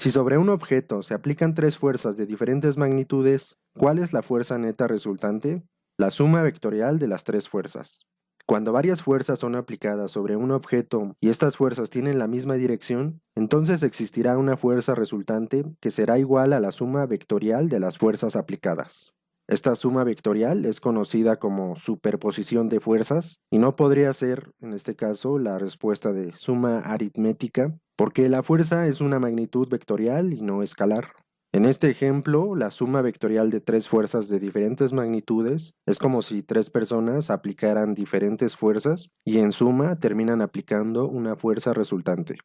Si sobre un objeto se aplican tres fuerzas de diferentes magnitudes, ¿cuál es la fuerza neta resultante? La suma vectorial de las tres fuerzas. Cuando varias fuerzas son aplicadas sobre un objeto y estas fuerzas tienen la misma dirección, entonces existirá una fuerza resultante que será igual a la suma vectorial de las fuerzas aplicadas. Esta suma vectorial es conocida como superposición de fuerzas y no podría ser, en este caso, la respuesta de suma aritmética, porque la fuerza es una magnitud vectorial y no escalar. En este ejemplo, la suma vectorial de tres fuerzas de diferentes magnitudes es como si tres personas aplicaran diferentes fuerzas y en suma terminan aplicando una fuerza resultante.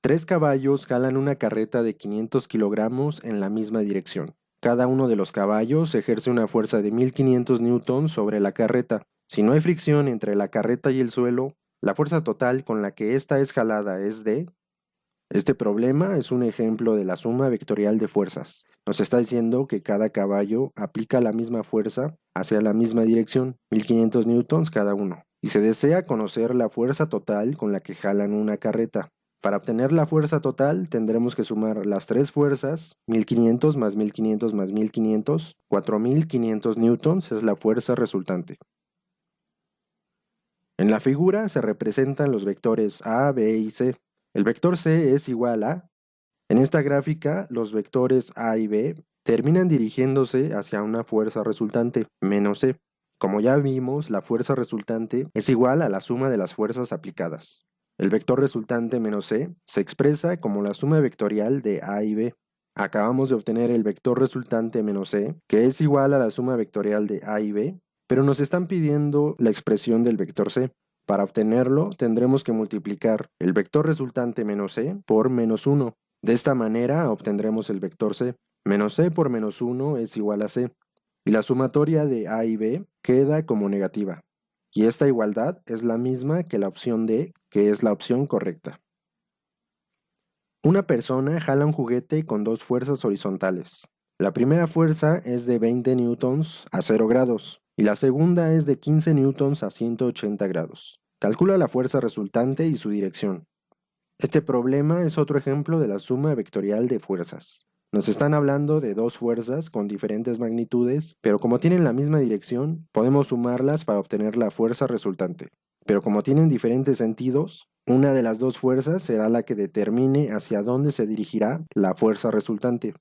Tres caballos jalan una carreta de 500 kilogramos en la misma dirección. Cada uno de los caballos ejerce una fuerza de 1500 newtons sobre la carreta. Si no hay fricción entre la carreta y el suelo, la fuerza total con la que ésta es jalada es de... Este problema es un ejemplo de la suma vectorial de fuerzas. Nos está diciendo que cada caballo aplica la misma fuerza hacia la misma dirección, 1500 newtons cada uno, y se desea conocer la fuerza total con la que jalan una carreta. Para obtener la fuerza total tendremos que sumar las tres fuerzas, 1500 más 1500 más 1500, 4500 newtons es la fuerza resultante. En la figura se representan los vectores A, B y C. El vector C es igual a... En esta gráfica, los vectores A y B terminan dirigiéndose hacia una fuerza resultante, menos C. Como ya vimos, la fuerza resultante es igual a la suma de las fuerzas aplicadas. El vector resultante menos C se expresa como la suma vectorial de A y B. Acabamos de obtener el vector resultante menos C, que es igual a la suma vectorial de A y B, pero nos están pidiendo la expresión del vector C. Para obtenerlo, tendremos que multiplicar el vector resultante menos C por menos 1. De esta manera obtendremos el vector C. Menos C por menos 1 es igual a C. Y la sumatoria de A y B queda como negativa. Y esta igualdad es la misma que la opción D, que es la opción correcta. Una persona jala un juguete con dos fuerzas horizontales. La primera fuerza es de 20 newtons a 0 grados y la segunda es de 15 newtons a 180 grados. Calcula la fuerza resultante y su dirección. Este problema es otro ejemplo de la suma vectorial de fuerzas. Nos están hablando de dos fuerzas con diferentes magnitudes, pero como tienen la misma dirección, podemos sumarlas para obtener la fuerza resultante. Pero como tienen diferentes sentidos, una de las dos fuerzas será la que determine hacia dónde se dirigirá la fuerza resultante.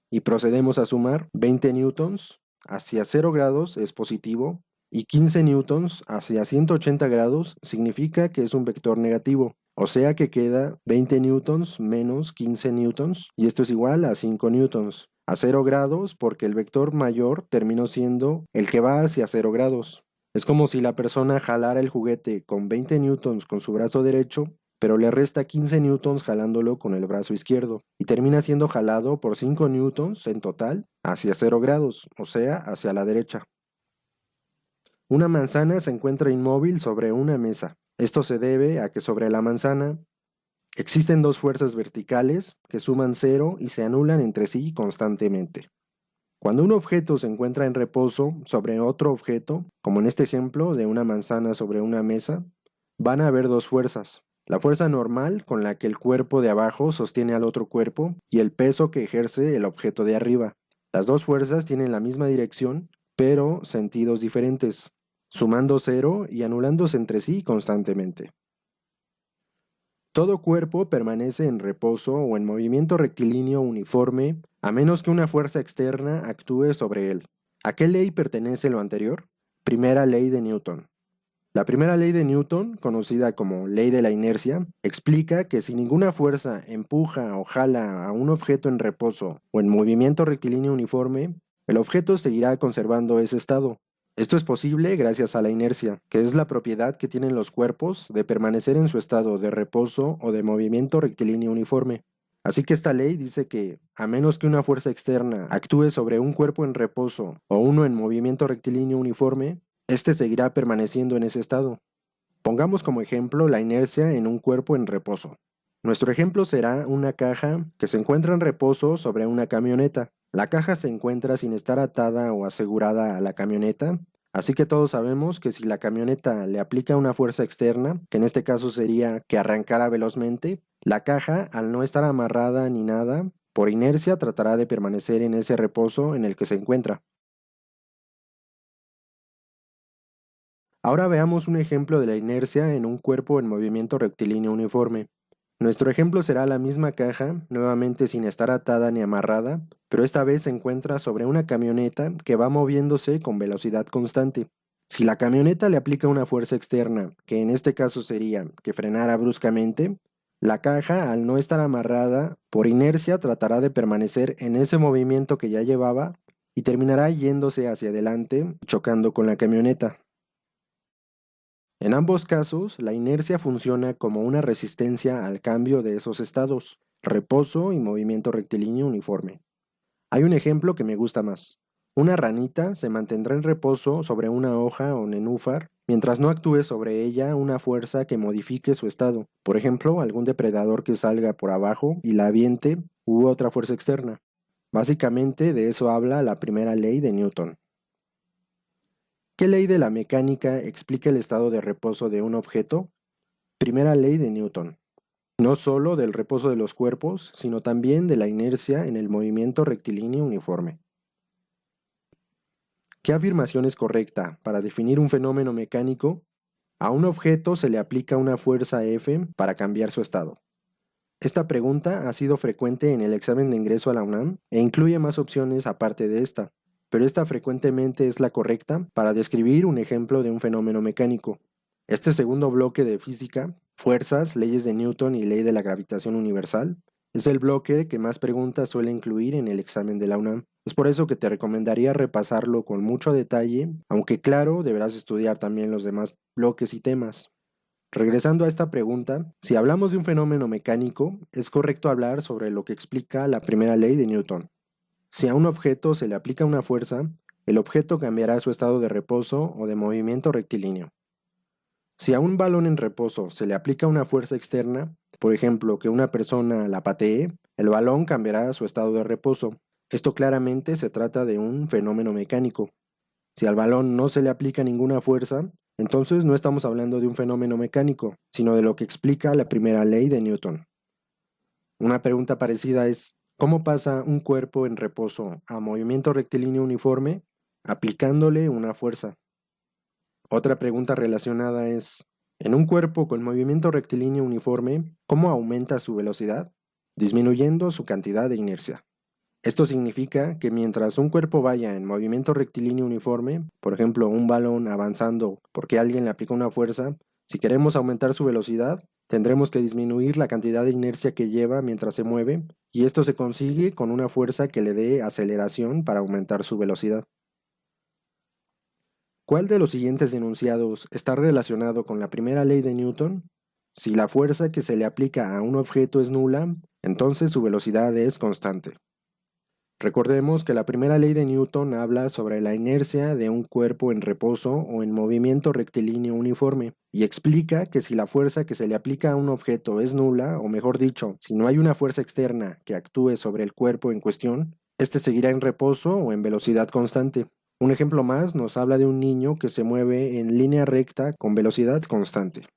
Y procedemos a sumar 20 newtons hacia 0 grados es positivo y 15 newtons hacia 180 grados significa que es un vector negativo. O sea que queda 20 newtons menos 15 newtons y esto es igual a 5 newtons. A 0 grados porque el vector mayor terminó siendo el que va hacia 0 grados. Es como si la persona jalara el juguete con 20 newtons con su brazo derecho, pero le resta 15 newtons jalándolo con el brazo izquierdo y termina siendo jalado por 5 newtons en total hacia 0 grados, o sea, hacia la derecha. Una manzana se encuentra inmóvil sobre una mesa. Esto se debe a que sobre la manzana existen dos fuerzas verticales que suman 0 y se anulan entre sí constantemente. Cuando un objeto se encuentra en reposo sobre otro objeto, como en este ejemplo de una manzana sobre una mesa, van a haber dos fuerzas. La fuerza normal con la que el cuerpo de abajo sostiene al otro cuerpo y el peso que ejerce el objeto de arriba. Las dos fuerzas tienen la misma dirección, pero sentidos diferentes, sumando 0 y anulándose entre sí constantemente. Todo cuerpo permanece en reposo o en movimiento rectilíneo uniforme a menos que una fuerza externa actúe sobre él. ¿A qué ley pertenece lo anterior? Primera ley de Newton. La primera ley de Newton, conocida como ley de la inercia, explica que si ninguna fuerza empuja o jala a un objeto en reposo o en movimiento rectilíneo uniforme, el objeto seguirá conservando ese estado. Esto es posible gracias a la inercia, que es la propiedad que tienen los cuerpos de permanecer en su estado de reposo o de movimiento rectilíneo uniforme. Así que esta ley dice que, a menos que una fuerza externa actúe sobre un cuerpo en reposo o uno en movimiento rectilíneo uniforme, este seguirá permaneciendo en ese estado. Pongamos como ejemplo la inercia en un cuerpo en reposo. Nuestro ejemplo será una caja que se encuentra en reposo sobre una camioneta. La caja se encuentra sin estar atada o asegurada a la camioneta, así que todos sabemos que si la camioneta le aplica una fuerza externa, que en este caso sería que arrancara velozmente, La caja, al no estar amarrada ni nada, por inercia tratará de permanecer en ese reposo en el que se encuentra. Ahora veamos un ejemplo de la inercia en un cuerpo en movimiento rectilíneo uniforme. Nuestro ejemplo será la misma caja, nuevamente sin estar atada ni amarrada, pero esta vez se encuentra sobre una camioneta que va moviéndose con velocidad constante. Si la camioneta le aplica una fuerza externa, que en este caso sería que frenara bruscamente, la caja, al no estar amarrada, por inercia tratará de permanecer en ese movimiento que ya llevaba y terminará yéndose hacia adelante, chocando con la camioneta. En ambos casos, la inercia funciona como una resistencia al cambio de esos estados, reposo y movimiento rectilíneo uniforme. Hay un ejemplo que me gusta más. Una ranita se mantendrá en reposo sobre una hoja o nenúfar mientras no actúe sobre ella una fuerza que modifique su estado, por ejemplo, algún depredador que salga por abajo y la aviente u otra fuerza externa. Básicamente de eso habla la primera ley de Newton. ¿Qué ley de la mecánica explica el estado de reposo de un objeto? Primera ley de Newton. No solo del reposo de los cuerpos, sino también de la inercia en el movimiento rectilíneo uniforme. ¿Qué afirmación es correcta para definir un fenómeno mecánico? A un objeto se le aplica una fuerza F para cambiar su estado. Esta pregunta ha sido frecuente en el examen de ingreso a la UNAM e incluye más opciones aparte de esta, pero esta frecuentemente es la correcta para describir un ejemplo de un fenómeno mecánico. Este segundo bloque de física, fuerzas, leyes de Newton y ley de la gravitación universal, es el bloque que más preguntas suele incluir en el examen de la UNAM. Es por eso que te recomendaría repasarlo con mucho detalle, aunque claro, deberás estudiar también los demás bloques y temas. Regresando a esta pregunta, si hablamos de un fenómeno mecánico, es correcto hablar sobre lo que explica la primera ley de Newton. Si a un objeto se le aplica una fuerza, el objeto cambiará su estado de reposo o de movimiento rectilíneo. Si a un balón en reposo se le aplica una fuerza externa, por ejemplo, que una persona la patee, el balón cambiará su estado de reposo. Esto claramente se trata de un fenómeno mecánico. Si al balón no se le aplica ninguna fuerza, entonces no estamos hablando de un fenómeno mecánico, sino de lo que explica la primera ley de Newton. Una pregunta parecida es, ¿cómo pasa un cuerpo en reposo a movimiento rectilíneo uniforme aplicándole una fuerza? Otra pregunta relacionada es, en un cuerpo con movimiento rectilíneo uniforme, ¿cómo aumenta su velocidad? Disminuyendo su cantidad de inercia. Esto significa que mientras un cuerpo vaya en movimiento rectilíneo uniforme, por ejemplo, un balón avanzando porque alguien le aplica una fuerza, si queremos aumentar su velocidad, tendremos que disminuir la cantidad de inercia que lleva mientras se mueve, y esto se consigue con una fuerza que le dé aceleración para aumentar su velocidad. ¿Cuál de los siguientes enunciados está relacionado con la primera ley de Newton? Si la fuerza que se le aplica a un objeto es nula, entonces su velocidad es constante. Recordemos que la primera ley de Newton habla sobre la inercia de un cuerpo en reposo o en movimiento rectilíneo uniforme y explica que si la fuerza que se le aplica a un objeto es nula, o mejor dicho, si no hay una fuerza externa que actúe sobre el cuerpo en cuestión, este seguirá en reposo o en velocidad constante. Un ejemplo más nos habla de un niño que se mueve en línea recta con velocidad constante.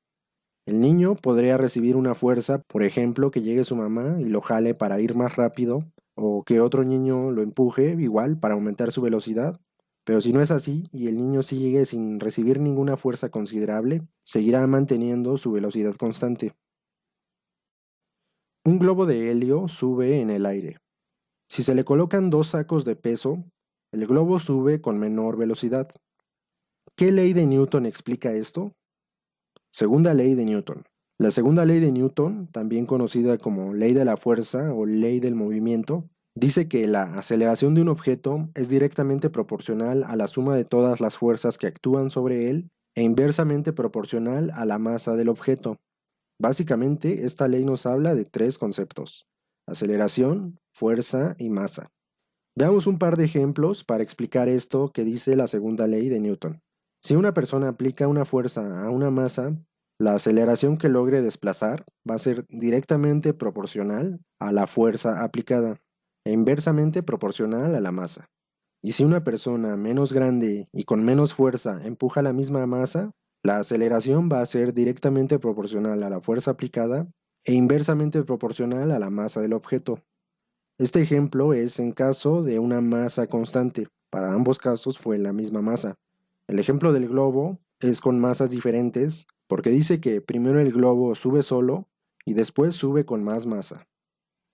El niño podría recibir una fuerza, por ejemplo, que llegue su mamá y lo jale para ir más rápido, o que otro niño lo empuje igual para aumentar su velocidad. Pero si no es así y el niño sigue sin recibir ninguna fuerza considerable, seguirá manteniendo su velocidad constante. Un globo de helio sube en el aire. Si se le colocan dos sacos de peso, el globo sube con menor velocidad. ¿Qué ley de Newton explica esto? Segunda ley de Newton. La segunda ley de Newton, también conocida como ley de la fuerza o ley del movimiento, dice que la aceleración de un objeto es directamente proporcional a la suma de todas las fuerzas que actúan sobre él e inversamente proporcional a la masa del objeto. Básicamente, esta ley nos habla de tres conceptos: aceleración, fuerza y masa. Veamos un par de ejemplos para explicar esto que dice la segunda ley de Newton. Si una persona aplica una fuerza a una masa, la aceleración que logre desplazar va a ser directamente proporcional a la fuerza aplicada e inversamente proporcional a la masa. Y si una persona menos grande y con menos fuerza empuja la misma masa, la aceleración va a ser directamente proporcional a la fuerza aplicada e inversamente proporcional a la masa del objeto. Este ejemplo es en caso de una masa constante. Para ambos casos fue la misma masa. El ejemplo del globo es con masas diferentes porque dice que primero el globo sube solo y después sube con más masa.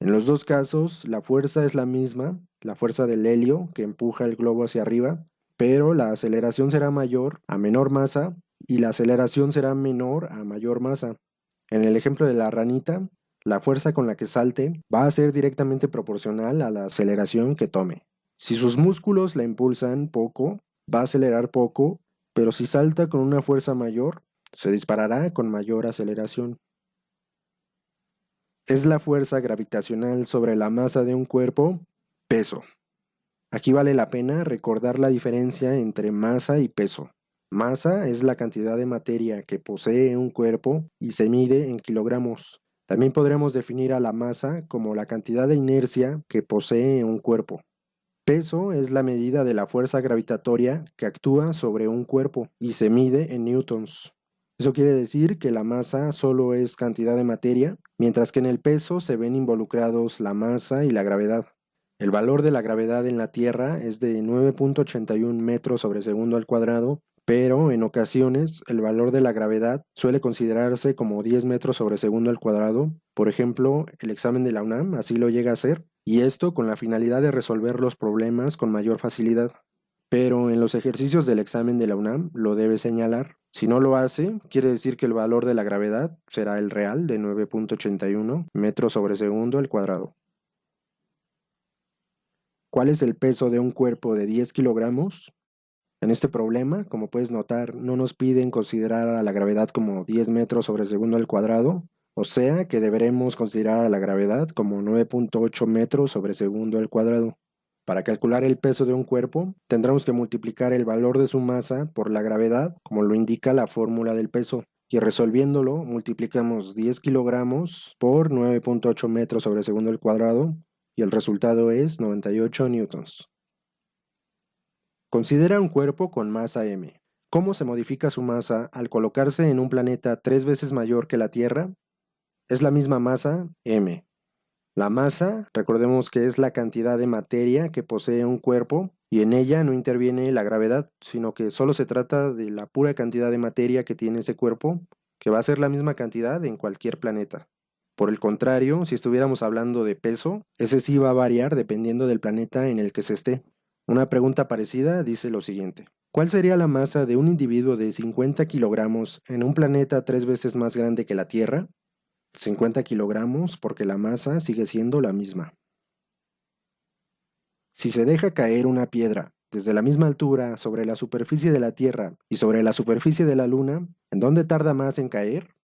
En los dos casos, la fuerza es la misma, la fuerza del helio que empuja el globo hacia arriba, pero la aceleración será mayor a menor masa y la aceleración será menor a mayor masa. En el ejemplo de la ranita, la fuerza con la que salte va a ser directamente proporcional a la aceleración que tome. Si sus músculos la impulsan poco, va a acelerar poco, pero si salta con una fuerza mayor, se disparará con mayor aceleración. Es la fuerza gravitacional sobre la masa de un cuerpo, peso. Aquí vale la pena recordar la diferencia entre masa y peso. Masa es la cantidad de materia que posee un cuerpo y se mide en kilogramos. También podremos definir a la masa como la cantidad de inercia que posee un cuerpo. Peso es la medida de la fuerza gravitatoria que actúa sobre un cuerpo y se mide en newtons. Eso quiere decir que la masa solo es cantidad de materia, mientras que en el peso se ven involucrados la masa y la gravedad. El valor de la gravedad en la Tierra es de 9.81 metros sobre segundo al cuadrado, pero en ocasiones el valor de la gravedad suele considerarse como 10 metros sobre segundo al cuadrado. Por ejemplo, el examen de la UNAM así lo llega a ser, y esto con la finalidad de resolver los problemas con mayor facilidad. Pero en los ejercicios del examen de la UNAM lo debe señalar. Si no lo hace, quiere decir que el valor de la gravedad será el real de 9.81 metros sobre segundo al cuadrado. ¿Cuál es el peso de un cuerpo de 10 kilogramos? En este problema, como puedes notar, no nos piden considerar a la gravedad como 10 metros sobre segundo al cuadrado, o sea que deberemos considerar a la gravedad como 9.8 metros sobre segundo al cuadrado. Para calcular el peso de un cuerpo, tendremos que multiplicar el valor de su masa por la gravedad, como lo indica la fórmula del peso. Y resolviéndolo, multiplicamos 10 kilogramos por 9.8 metros sobre segundo al cuadrado, y el resultado es 98 newtons. Considera un cuerpo con masa m. ¿Cómo se modifica su masa al colocarse en un planeta 3 veces mayor que la Tierra? Es la misma masa, m. La masa, recordemos que es la cantidad de materia que posee un cuerpo y en ella no interviene la gravedad, sino que solo se trata de la pura cantidad de materia que tiene ese cuerpo, que va a ser la misma cantidad en cualquier planeta. Por el contrario, si estuviéramos hablando de peso, ese sí va a variar dependiendo del planeta en el que se esté. Una pregunta parecida dice lo siguiente: ¿cuál sería la masa de un individuo de 50 kilogramos en un planeta 3 veces más grande que la Tierra? 50 kilogramos porque la masa sigue siendo la misma. Si se deja caer una piedra desde la misma altura sobre la superficie de la Tierra y sobre la superficie de la Luna, ¿en dónde tarda más en caer?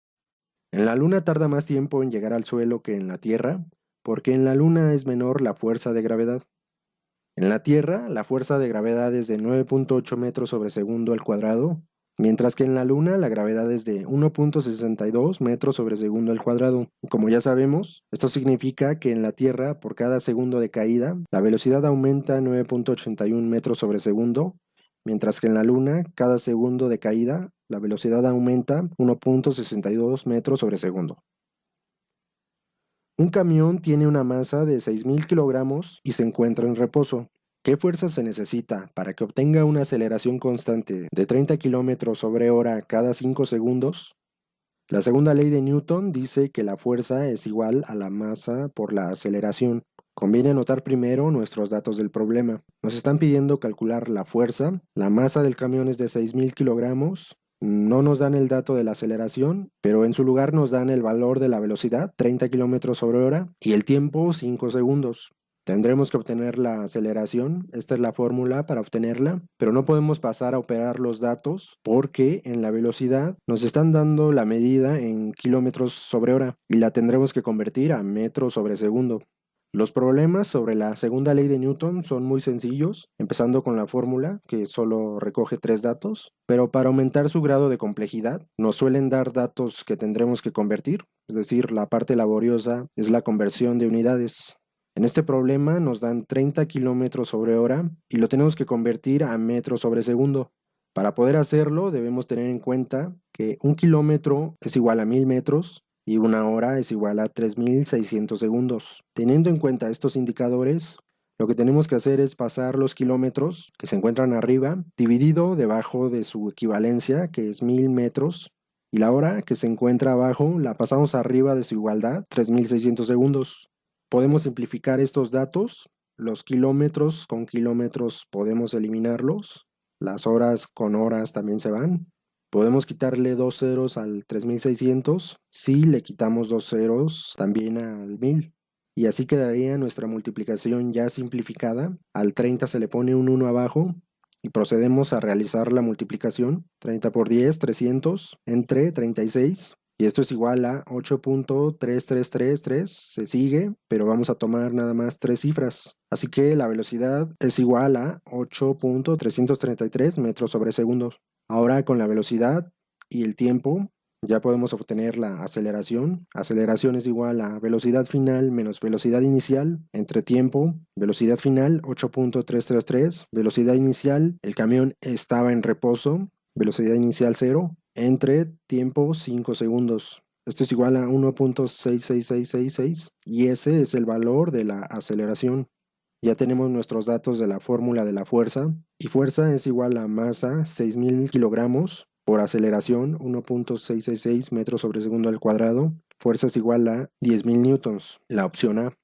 En la Luna tarda más tiempo en llegar al suelo que en la Tierra, porque en la Luna es menor la fuerza de gravedad. En la Tierra, la fuerza de gravedad es de 9.8 metros sobre segundo al cuadrado, mientras que en la Luna la gravedad es de 1.62 metros sobre segundo al cuadrado. Como ya sabemos, esto significa que en la Tierra, por cada segundo de caída, la velocidad aumenta 9.81 metros sobre segundo, mientras que en la Luna, cada segundo de caída, la velocidad aumenta 1.62 metros sobre segundo. Un camión tiene una masa de 6.000 kilogramos y se encuentra en reposo. ¿Qué fuerza se necesita para que obtenga una aceleración constante de 30 kilómetros sobre hora cada 5 segundos? La segunda ley de Newton dice que la fuerza es igual a la masa por la aceleración. Conviene anotar primero nuestros datos del problema. Nos están pidiendo calcular la fuerza. La masa del camión es de 6.000 kilogramos. No nos dan el dato de la aceleración, pero en su lugar nos dan el valor de la velocidad, 30 kilómetros sobre hora, y el tiempo, 5 segundos. Tendremos que obtener la aceleración, esta es la fórmula para obtenerla, pero no podemos pasar a operar los datos porque en la velocidad nos están dando la medida en kilómetros sobre hora y la tendremos que convertir a metros sobre segundo. Los problemas sobre la segunda ley de Newton son muy sencillos, empezando con la fórmula, que solo recoge 3 datos, pero para aumentar su grado de complejidad, nos suelen dar datos que tendremos que convertir, es decir, la parte laboriosa es la conversión de unidades. En este problema nos dan 30 kilómetros sobre hora y lo tenemos que convertir a metros sobre segundo. Para poder hacerlo debemos tener en cuenta que 1 kilómetro es igual a 1000 metros, y 1 hora es igual a 3600 segundos. Teniendo en cuenta estos indicadores, lo que tenemos que hacer es pasar los kilómetros que se encuentran arriba, dividido debajo de su equivalencia, que es 1000 metros, y la hora que se encuentra abajo la pasamos arriba de su igualdad, 3600 segundos. Podemos simplificar estos datos. Los kilómetros con kilómetros podemos eliminarlos. Las horas con horas también se van. Podemos quitarle 2 ceros al 3600 si le quitamos 2 ceros también al 1000. Y así quedaría nuestra multiplicación ya simplificada. Al 30 se le pone un 1 abajo y procedemos a realizar la multiplicación. 30 por 10, 300 entre 36. Y esto es igual a 8.3333. Se sigue, pero vamos a tomar nada más 3 cifras. Así que la velocidad es igual a 8.333 metros sobre segundo. Ahora con la velocidad y el tiempo ya podemos obtener la aceleración. Aceleración es igual a velocidad final menos velocidad inicial entre tiempo. Velocidad final 8.333. Velocidad inicial, el camión estaba en reposo. Velocidad inicial 0 entre tiempo 5 segundos. Esto es igual a 1.66666 y ese es el valor de la aceleración. Ya tenemos nuestros datos de la fórmula de la fuerza, y fuerza es igual a masa 6000 kilogramos por aceleración 1.666 metros sobre segundo al cuadrado. Fuerza es igual a 10.000 newtons, la opción A.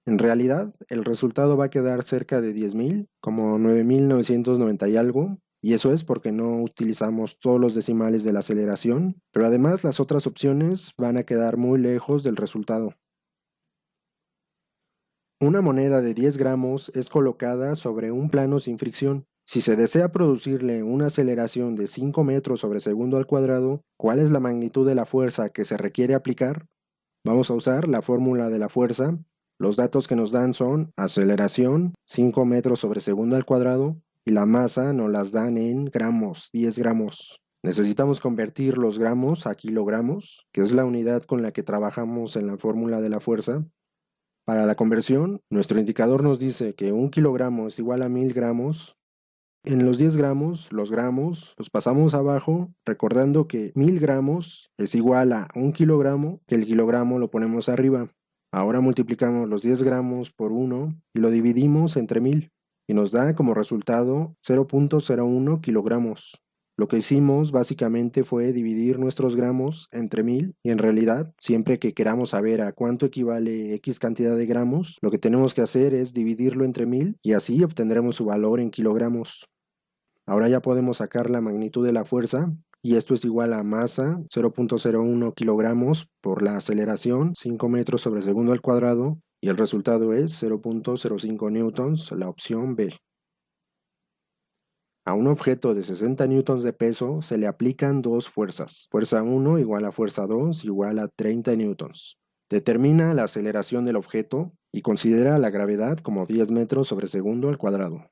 En realidad, el resultado va a quedar cerca de 10.000, como 9.990 y algo, y eso es porque no utilizamos todos los decimales de la aceleración, pero además las otras opciones van a quedar muy lejos del resultado. Una moneda de 10 gramos es colocada sobre un plano sin fricción. Si se desea producirle una aceleración de 5 metros sobre segundo al cuadrado, ¿cuál es la magnitud de la fuerza que se requiere aplicar? Vamos a usar la fórmula de la fuerza. Los datos que nos dan son aceleración, 5 metros sobre segundo al cuadrado, y la masa nos las dan en gramos, 10 gramos. Necesitamos convertir los gramos a kilogramos, que es la unidad con la que trabajamos en la fórmula de la fuerza. Para la conversión, nuestro indicador nos dice que 1 kilogramo es igual a 1000 gramos. En los 10 gramos, los gramos los pasamos abajo, recordando que 1000 gramos es igual a 1 kilogramo, que el kilogramo lo ponemos arriba. Ahora multiplicamos los 10 gramos por 1 y lo dividimos entre 1000 y nos da como resultado 0.01 kilogramos. Lo que hicimos básicamente fue dividir nuestros gramos entre 1000 y en realidad siempre que queramos saber a cuánto equivale X cantidad de gramos, lo que tenemos que hacer es dividirlo entre 1000 y así obtendremos su valor en kilogramos. Ahora ya podemos sacar la magnitud de la fuerza y esto es igual a masa 0.01 kilogramos por la aceleración 5 metros sobre segundo al cuadrado y el resultado es 0.05 newtons, la opción B. A un objeto de 60 newtons de peso se le aplican dos fuerzas. Fuerza 1 igual a fuerza 2 igual a 30 newtons. Determina la aceleración del objeto y considera la gravedad como 10 metros sobre segundo al cuadrado.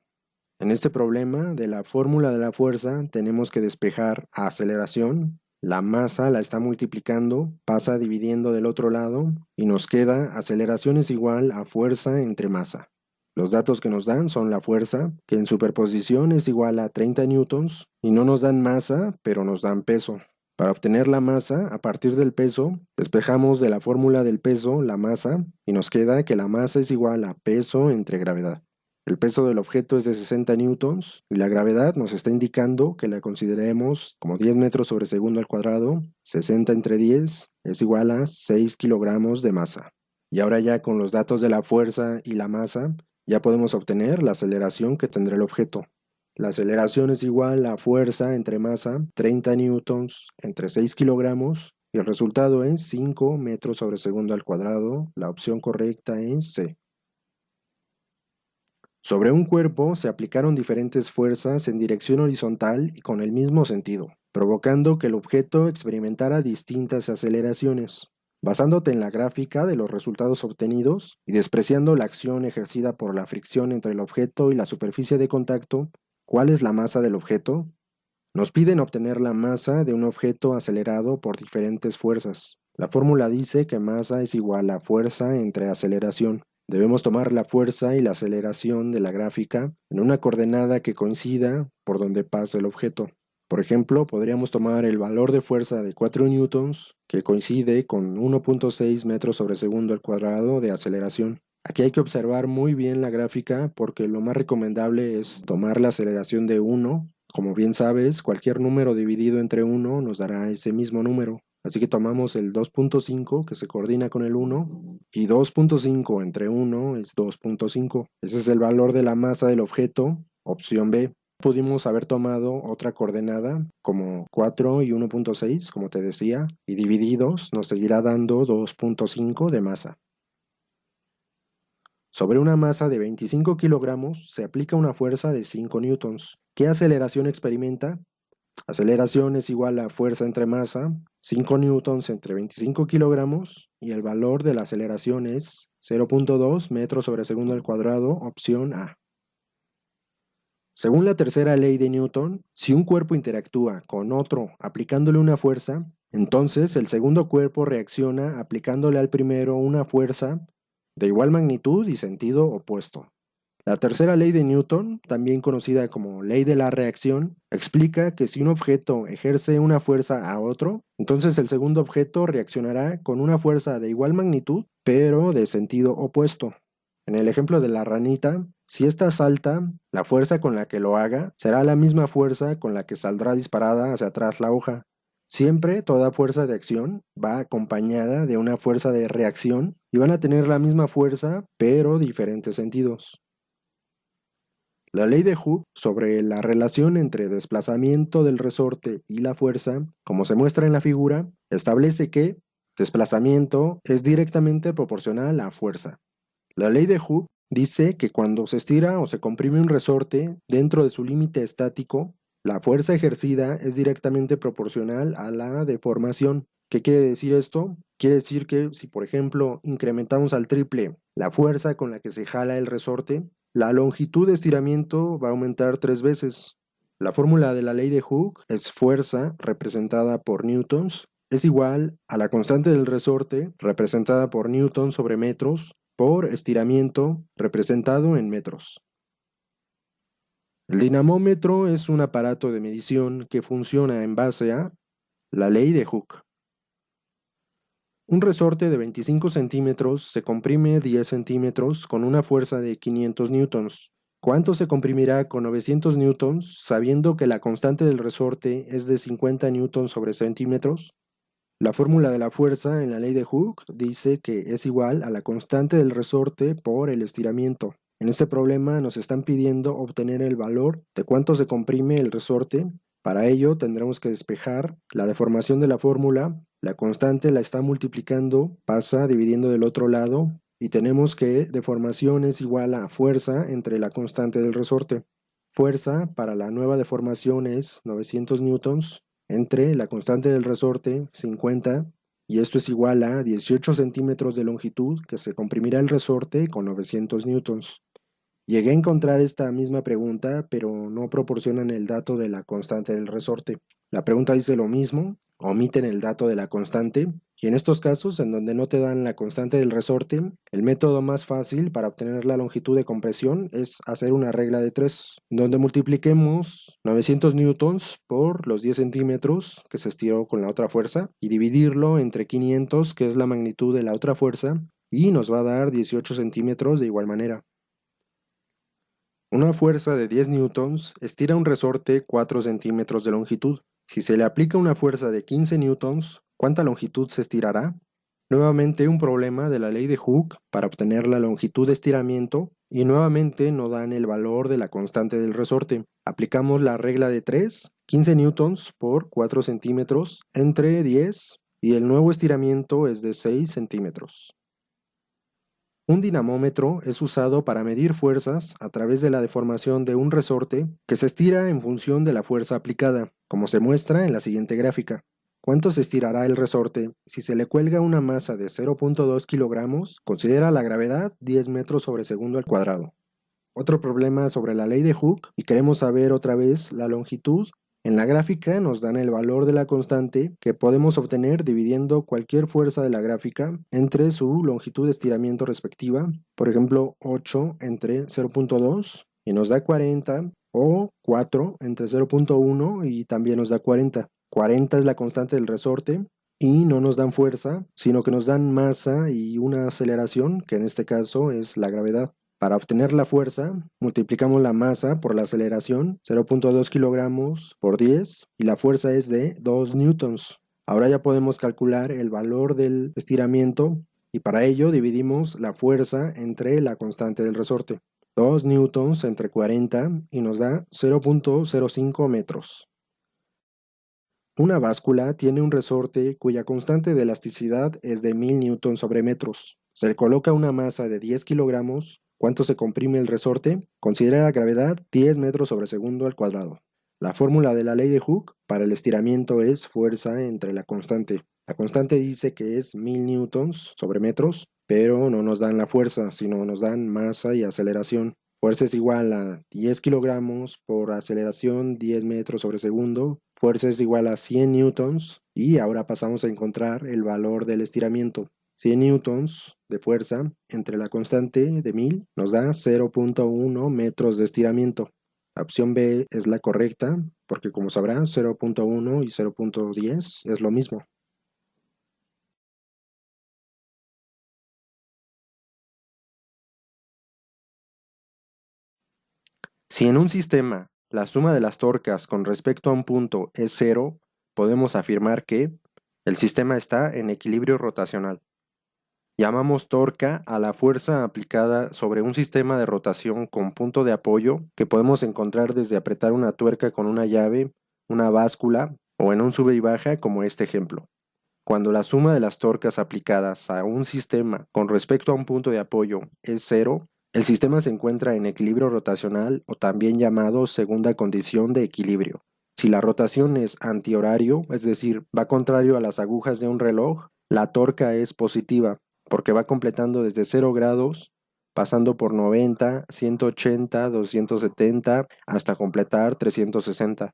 En este problema de la fórmula de la fuerza tenemos que despejar a aceleración. La masa la está multiplicando, pasa dividiendo del otro lado y nos queda aceleración es igual a fuerza entre masa. Los datos que nos dan son la fuerza, que en superposición es igual a 30 newtons, y no nos dan masa, pero nos dan peso. Para obtener la masa, a partir del peso, despejamos de la fórmula del peso la masa, y nos queda que la masa es igual a peso entre gravedad. El peso del objeto es de 60 newtons, y la gravedad nos está indicando que la consideremos como 10 metros sobre segundo al cuadrado. 60 entre 10 es igual a 6 kilogramos de masa. Y ahora ya con los datos de la fuerza y la masa, ya podemos obtener la aceleración que tendrá el objeto. La aceleración es igual a fuerza entre masa, 30 newtons entre 6 kilogramos, y el resultado es 5 metros sobre segundo al cuadrado. La opción correcta es C. Sobre un cuerpo se aplicaron diferentes fuerzas en dirección horizontal y con el mismo sentido, provocando que el objeto experimentara distintas aceleraciones. Basándote en la gráfica de los resultados obtenidos y despreciando la acción ejercida por la fricción entre el objeto y la superficie de contacto, ¿cuál es la masa del objeto? Nos piden obtener la masa de un objeto acelerado por diferentes fuerzas. La fórmula dice que masa es igual a fuerza entre aceleración. Debemos tomar la fuerza y la aceleración de la gráfica en una coordenada que coincida por donde pasa el objeto. Por ejemplo, podríamos tomar el valor de fuerza de 4 newtons, que coincide con 1.6 metros sobre segundo al cuadrado de aceleración. Aquí hay que observar muy bien la gráfica porque lo más recomendable es tomar la aceleración de 1. Como bien sabes, cualquier número dividido entre 1 nos dará ese mismo número. Así que tomamos el 2.5 que se coordina con el 1 y 2.5 entre 1 es 2.5. Ese es el valor de la masa del objeto, opción B. Pudimos haber tomado otra coordenada como 4 y 1.6, como te decía, y divididos nos seguirá dando 2.5 de masa. Sobre una masa de 25 kilogramos se aplica una fuerza de 5 newtons. ¿Qué aceleración experimenta? Aceleración es igual a fuerza entre masa, 5 newtons entre 25 kilogramos, y el valor de la aceleración es 0.2 metros sobre segundo al cuadrado, opción A. Según la tercera ley de Newton, si un cuerpo interactúa con otro aplicándole una fuerza, entonces el segundo cuerpo reacciona aplicándole al primero una fuerza de igual magnitud y sentido opuesto. La tercera ley de Newton, también conocida como ley de la reacción, explica que si un objeto ejerce una fuerza a otro, entonces el segundo objeto reaccionará con una fuerza de igual magnitud, pero de sentido opuesto. En el ejemplo de la ranita, si ésta salta, la fuerza con la que lo haga será la misma fuerza con la que saldrá disparada hacia atrás la hoja. Siempre toda fuerza de acción va acompañada de una fuerza de reacción y van a tener la misma fuerza, pero diferentes sentidos. La ley de Hooke sobre la relación entre desplazamiento del resorte y la fuerza, como se muestra en la figura, establece que desplazamiento es directamente proporcional a fuerza. La ley de Hooke dice que cuando se estira o se comprime un resorte dentro de su límite estático, la fuerza ejercida es directamente proporcional a la deformación. ¿Qué quiere decir esto? Quiere decir que si, por ejemplo, incrementamos al triple la fuerza con la que se jala el resorte, la longitud de estiramiento va a aumentar 3 veces. La fórmula de la ley de Hooke es fuerza representada por newtons es igual a la constante del resorte representada por newtons sobre metros por estiramiento representado en metros. El dinamómetro es un aparato de medición que funciona en base a la ley de Hooke. Un resorte de 25 centímetros se comprime 10 centímetros con una fuerza de 500 newtons. ¿Cuánto se comprimirá con 900 newtons sabiendo que la constante del resorte es de 50 newtons sobre centímetros? La fórmula de la fuerza en la ley de Hooke dice que es igual a la constante del resorte por el estiramiento. En este problema nos están pidiendo obtener el valor de cuánto se comprime el resorte. Para ello tendremos que despejar la deformación de la fórmula. La constante la está multiplicando, pasa dividiendo del otro lado y tenemos que deformación es igual a fuerza entre la constante del resorte. Fuerza para la nueva deformación es 900 newtons entre la constante del resorte, 50, y esto es igual a 18 centímetros de longitud que se comprimirá el resorte con 900 newtons. Llegué a encontrar esta misma pregunta, pero no proporcionan el dato de la constante del resorte. La pregunta dice lo mismo, omiten el dato de la constante, y en estos casos, en donde no te dan la constante del resorte, el método más fácil para obtener la longitud de compresión es hacer una regla de 3, donde multipliquemos 900 newtons por los 10 centímetros que se estiró con la otra fuerza, y dividirlo entre 500, que es la magnitud de la otra fuerza, y nos va a dar 18 centímetros de igual manera. Una fuerza de 10 newtons estira un resorte 4 centímetros de longitud. Si se le aplica una fuerza de 15 newtons, ¿cuánta longitud se estirará? Nuevamente un problema de la ley de Hooke para obtener la longitud de estiramiento y nuevamente no dan el valor de la constante del resorte. Aplicamos la regla de 3, 15 newtons por 4 centímetros entre 10 y el nuevo estiramiento es de 6 centímetros. Un dinamómetro es usado para medir fuerzas a través de la deformación de un resorte que se estira en función de la fuerza aplicada, como se muestra en la siguiente gráfica. ¿Cuánto se estirará el resorte? Si se le cuelga una masa de 0.2 kilogramos, considera la gravedad 10 metros sobre segundo al cuadrado. Otro problema sobre la ley de Hooke, y queremos saber otra vez la longitud. En la gráfica nos dan el valor de la constante que podemos obtener dividiendo cualquier fuerza de la gráfica entre su longitud de estiramiento respectiva. Por ejemplo, 8 entre 0.2 y nos da 40 o 4 entre 0.1 y también nos da 40. 40 es la constante del resorte y no nos dan fuerza, sino que nos dan masa y una aceleración, que en este caso es la gravedad. Para obtener la fuerza, multiplicamos la masa por la aceleración, 0.2 kilogramos por 10, y la fuerza es de 2 newtons. Ahora ya podemos calcular el valor del estiramiento y para ello dividimos la fuerza entre la constante del resorte. 2 newtons entre 40 y nos da 0.05 metros. Una báscula tiene un resorte cuya constante de elasticidad es de 1000 newtons sobre metros. Se le coloca una masa de 10 kilogramos. ¿Cuánto se comprime el resorte? Considera la gravedad 10 metros sobre segundo al cuadrado. La fórmula de la ley de Hooke para el estiramiento es fuerza entre la constante. La constante dice que es 1000 newtons sobre metros, pero no nos dan la fuerza, sino nos dan masa y aceleración. Fuerza es igual a 10 kilogramos por aceleración 10 metros sobre segundo. Fuerza es igual a 100 newtons. Y ahora pasamos a encontrar el valor del estiramiento. 100 newtons de fuerza entre la constante de 1000 nos da 0.1 metros de estiramiento. La opción B es la correcta, porque como sabrán, 0.1 y 0.10 es lo mismo. Si en un sistema la suma de las torcas con respecto a un punto es cero, podemos afirmar que el sistema está en equilibrio rotacional. Llamamos torca a la fuerza aplicada sobre un sistema de rotación con punto de apoyo que podemos encontrar desde apretar una tuerca con una llave, una báscula o en un sube y baja como este ejemplo. Cuando la suma de las torcas aplicadas a un sistema con respecto a un punto de apoyo es cero, el sistema se encuentra en equilibrio rotacional o también llamado segunda condición de equilibrio. Si la rotación es antihorario, es decir, va contrario a las agujas de un reloj, la torca es positiva porque va completando desde 0 grados, pasando por 90, 180, 270 hasta completar 360.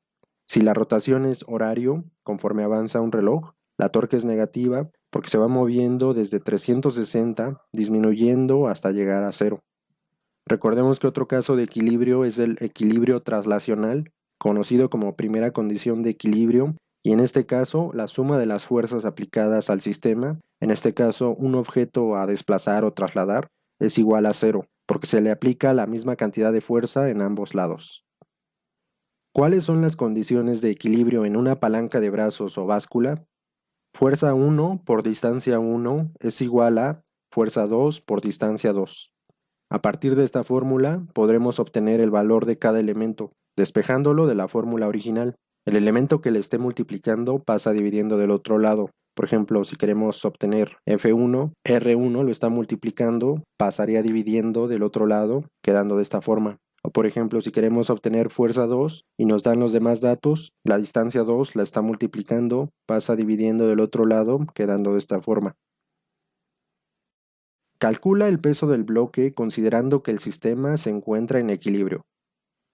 Si la rotación es horario, conforme avanza un reloj, la torque es negativa porque se va moviendo desde 360, disminuyendo hasta llegar a cero. Recordemos que otro caso de equilibrio es el equilibrio traslacional, conocido como primera condición de equilibrio, y en este caso la suma de las fuerzas aplicadas al sistema, en este caso un objeto a desplazar o trasladar, es igual a cero, porque se le aplica la misma cantidad de fuerza en ambos lados. ¿Cuáles son las condiciones de equilibrio en una palanca de brazos o báscula? Fuerza 1 por distancia 1 es igual a fuerza 2 por distancia 2. A partir de esta fórmula podremos obtener el valor de cada elemento, despejándolo de la fórmula original. El elemento que le esté multiplicando pasa dividiendo del otro lado. Por ejemplo, si queremos obtener F1, R1 lo está multiplicando, pasaría dividiendo del otro lado, quedando de esta forma. O por ejemplo, si queremos obtener fuerza 2 y nos dan los demás datos, la distancia 2 la está multiplicando, pasa dividiendo del otro lado, quedando de esta forma. Calcula el peso del bloque considerando que el sistema se encuentra en equilibrio.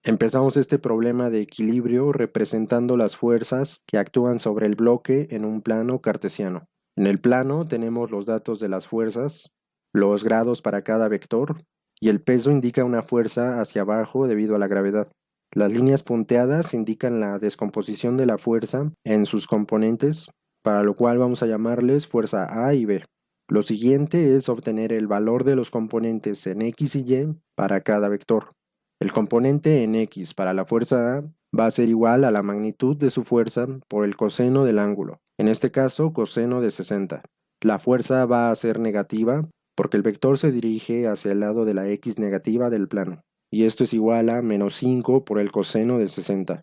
Empezamos este problema de equilibrio representando las fuerzas que actúan sobre el bloque en un plano cartesiano. En el plano tenemos los datos de las fuerzas, los grados para cada vector, y el peso indica una fuerza hacia abajo debido a la gravedad. Las líneas punteadas indican la descomposición de la fuerza en sus componentes, para lo cual vamos a llamarles fuerza A y B. Lo siguiente es obtener el valor de los componentes en X y Y para cada vector. El componente en X para la fuerza A va a ser igual a la magnitud de su fuerza por el coseno del ángulo, en este caso coseno de 60. La fuerza va a ser negativa porque el vector se dirige hacia el lado de la X negativa del plano, y esto es igual a menos 5 por el coseno de 60.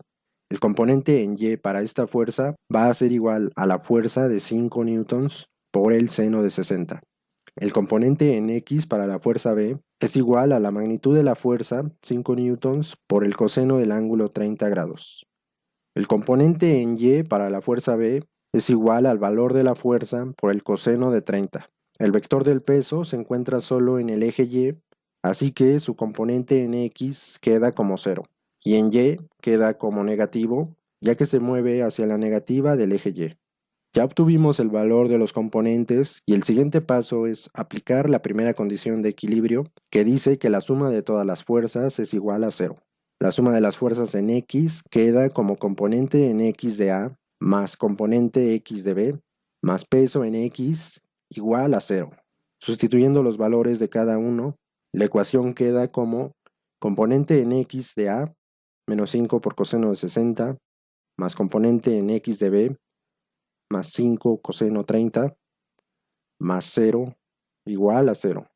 El componente en Y para esta fuerza va a ser igual a la fuerza de 5 newtons por el seno de 60. El componente en X para la fuerza B es igual a la magnitud de la fuerza, 5 newtons, por el coseno del ángulo 30 grados. El componente en Y para la fuerza B es igual al valor de la fuerza por el coseno de 30. El vector del peso se encuentra solo en el eje Y, así que su componente en X queda como 0, y en Y queda como negativo, ya que se mueve hacia la negativa del eje Y. Ya obtuvimos el valor de los componentes y el siguiente paso es aplicar la primera condición de equilibrio que dice que la suma de todas las fuerzas es igual a 0. La suma de las fuerzas en X queda como componente en X de A más componente X de B más peso en X igual a 0. Sustituyendo los valores de cada uno, la ecuación queda como componente en X de A menos 5 por coseno de 60 más componente en X de B más 5 coseno 30 más 0 igual a 0.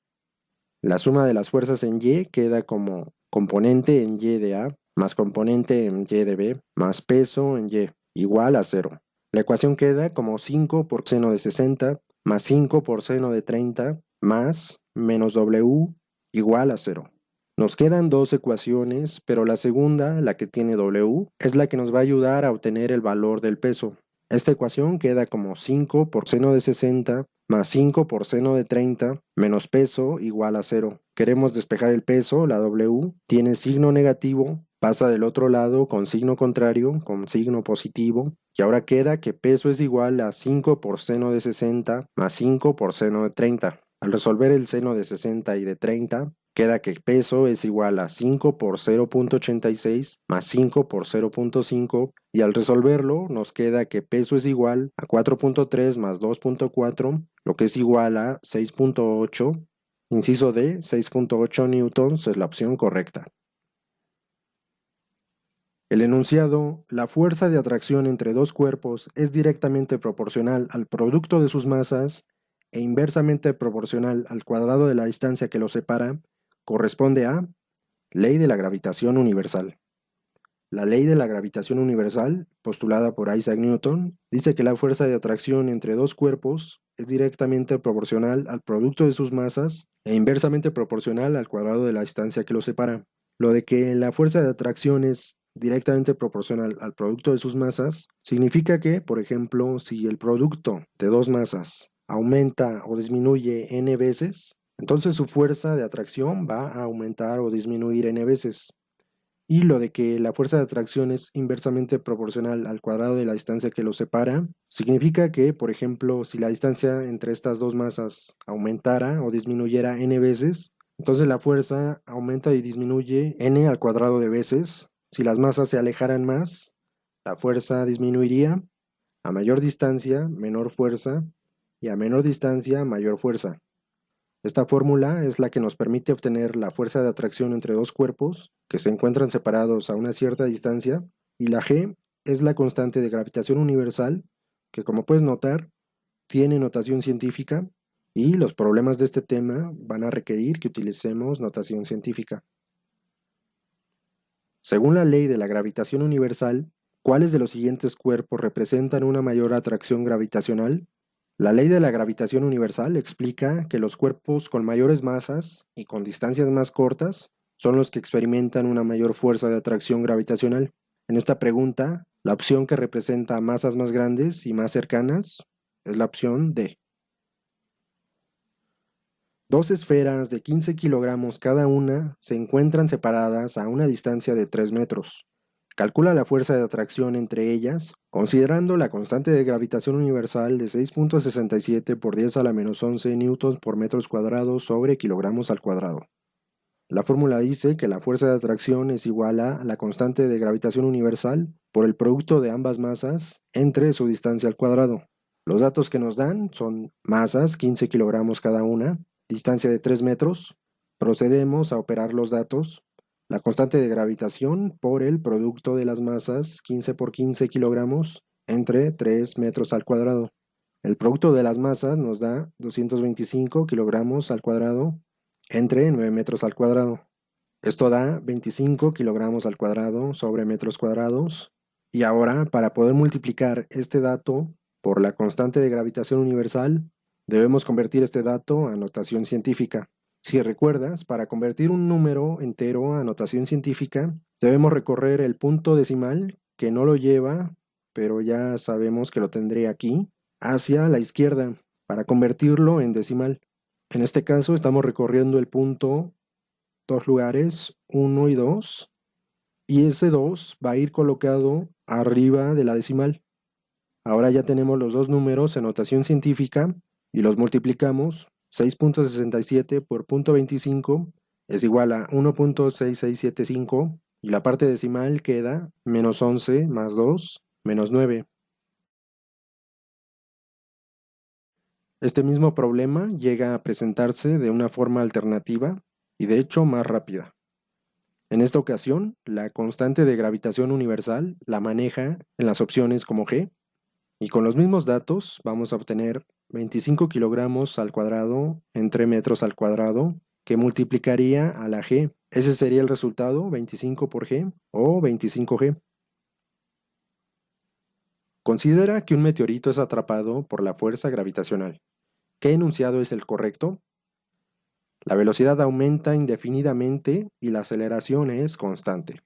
La suma de las fuerzas en Y queda como componente en Y de A más componente en Y de B más peso en Y igual a 0. La ecuación queda como 5 por seno de 60 más 5 por seno de 30 más menos W igual a 0. Nos quedan dos ecuaciones, pero la segunda, la que tiene W, es la que nos va a ayudar a obtener el valor del peso. Esta ecuación queda como 5 por seno de 60 más 5 por seno de 30 menos peso igual a 0. Queremos despejar el peso, la W tiene signo negativo, pasa del otro lado con signo contrario, con signo positivo, y ahora queda que peso es igual a 5 por seno de 60 más 5 por seno de 30. Al resolver el seno de 60 y de 30, queda que peso es igual a 5 por 0.86 más 5 por 0.5 y al resolverlo nos queda que peso es igual a 4.3 más 2.4, lo que es igual a 6.8. Inciso D, 6.8 newtons es la opción correcta. El enunciado, la fuerza de atracción entre dos cuerpos es directamente proporcional al producto de sus masas e inversamente proporcional al cuadrado de la distancia que los separa, corresponde a Ley de la Gravitación Universal. La ley de la gravitación universal, postulada por Isaac Newton, dice que la fuerza de atracción entre dos cuerpos es directamente proporcional al producto de sus masas e inversamente proporcional al cuadrado de la distancia que los separa. Lo de que la fuerza de atracción es directamente proporcional al producto de sus masas significa que, por ejemplo, si el producto de dos masas aumenta o disminuye n veces, entonces su fuerza de atracción va a aumentar o disminuir n veces. Y lo de que la fuerza de atracción es inversamente proporcional al cuadrado de la distancia que los separa, significa que, por ejemplo, si la distancia entre estas dos masas aumentara o disminuyera n veces, entonces la fuerza aumenta y disminuye n al cuadrado de veces. Si las masas se alejaran más, la fuerza disminuiría. A mayor distancia, menor fuerza, y a menor distancia, mayor fuerza. Esta fórmula es la que nos permite obtener la fuerza de atracción entre dos cuerpos que se encuentran separados a una cierta distancia, y la G es la constante de gravitación universal, que como puedes notar, tiene notación científica, y los problemas de este tema van a requerir que utilicemos notación científica. Según la ley de la gravitación universal, ¿cuáles de los siguientes cuerpos representan una mayor atracción gravitacional? La ley de la gravitación universal explica que los cuerpos con mayores masas y con distancias más cortas son los que experimentan una mayor fuerza de atracción gravitacional. En esta pregunta, la opción que representa masas más grandes y más cercanas es la opción D. Dos esferas de 15 kilogramos cada una se encuentran separadas a una distancia de 3 metros. Calcula la fuerza de atracción entre ellas, considerando la constante de gravitación universal de 6.67 por 10 a la menos 11 newtons por metros cuadrados sobre kilogramos al cuadrado. La fórmula dice que la fuerza de atracción es igual a la constante de gravitación universal por el producto de ambas masas entre su distancia al cuadrado. Los datos que nos dan son masas, 15 kilogramos cada una, distancia de 3 metros. Procedemos a operar los datos. La constante de gravitación por el producto de las masas 15 por 15 kilogramos entre 3 metros al cuadrado. El producto de las masas nos da 225 kilogramos al cuadrado entre 9 metros al cuadrado. Esto da 25 kilogramos al cuadrado sobre metros cuadrados. Y ahora, para poder multiplicar este dato por la constante de gravitación universal, debemos convertir este dato a notación científica. Si recuerdas, para convertir un número entero a notación científica, debemos recorrer el punto decimal, que no lo lleva, pero ya sabemos que lo tendré aquí, hacia la izquierda, para convertirlo en decimal. En este caso estamos recorriendo el punto dos lugares, 1 y 2, y ese 2 va a ir colocado arriba de la decimal. Ahora ya tenemos los dos números en notación científica y los multiplicamos. 6.67 por 0.25 es igual a 1.6675 y la parte decimal queda menos 11 más 2, menos 9. Este mismo problema llega a presentarse de una forma alternativa y de hecho más rápida. En esta ocasión, la constante de gravitación universal la maneja en las opciones como g, y con los mismos datos vamos a obtener 25 kilogramos al cuadrado entre metros al cuadrado, que multiplicaría a la g. Ese sería el resultado, 25 por g o 25g. Considera que un meteorito es atrapado por la fuerza gravitacional. ¿Qué enunciado es el correcto? La velocidad aumenta indefinidamente y la aceleración es constante.